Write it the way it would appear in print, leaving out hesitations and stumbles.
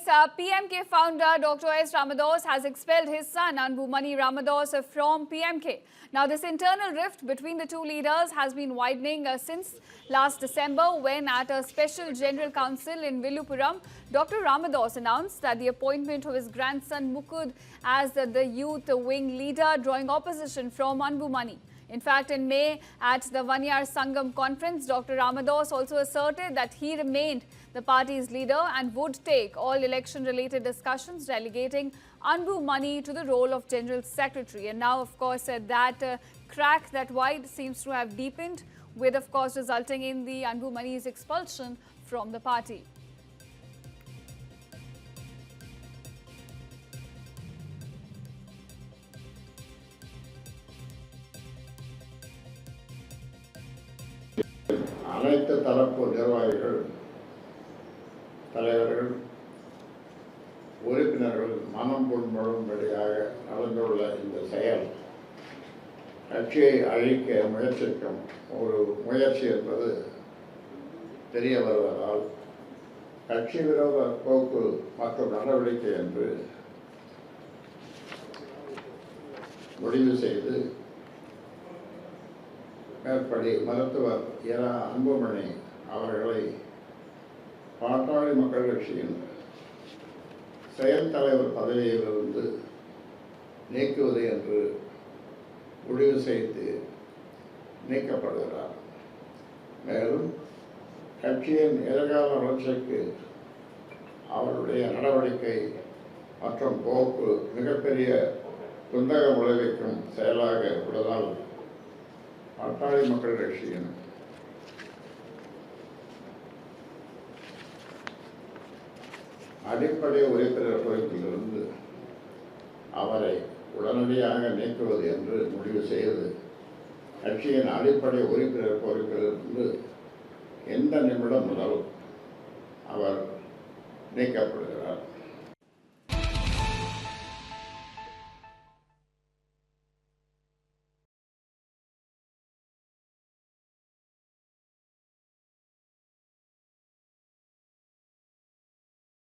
PMK founder Dr. S. Ramadoss has expelled his son Anbumani Ramadoss from PMK. Now, this internal rift between the two leaders has been widening since last December when at a special general council in Villupuram, Dr. Ramadoss announced that the appointment of his grandson Mukud as the youth wing leader, drawing opposition from Anbumani. In fact, in May at the Vanyar Sangam conference, Dr. Ramadoss also asserted that he remained the party's leader and would take all election-related discussions, delegating Anbumani to the role of General Secretary. And now, of course, that crack, that wide, seems to have deepened, with, of course, resulting in the Anbumani's expulsion from the party. அனைத்து தரப்பு நிர்வாகிகள், தலைவர்கள், உறுப்பினர்கள் மனம் புண்படும்படியாக நடந்துள்ள இந்த செயல் கட்சியை அழிக்க முயற்சிக்கும் ஒரு முயற்சி என்பது தெரிய வருவதால் கட்சி விரோத போக்கு மற்றும் நடவடிக்கை என்று முடிவு செய்து மேற்படி மருத்துவர் இரா அன்புமணி அவர்களை பாட்டாளி மக்கள் கட்சியின் செயல் தலைவர் பதவியிலிருந்து நீக்குவது என்று முடிவு செய்து நீக்கப்படுகிறார். மேலும் கட்சியின் எதிர்கால வளர்ச்சிக்கு அவருடைய நடவடிக்கை மற்றும் போக்கு மிகப்பெரிய குந்தகம் விளைவிக்கும் செயலாக உள்ளதால் பாட்டாளி மக்கள் கட்சியின் அடிப்படை உறுப்பினர் பொறுப்பிலிருந்து அவரை உடனடியாக நீக்குவது என்று முடிவு செய்து கட்சியின் அடிப்படை உறுப்பினர் பொறுப்பிலிருந்து எந்த நிமிடம் முதல் அவர் நீக்கப்படுகிறார்.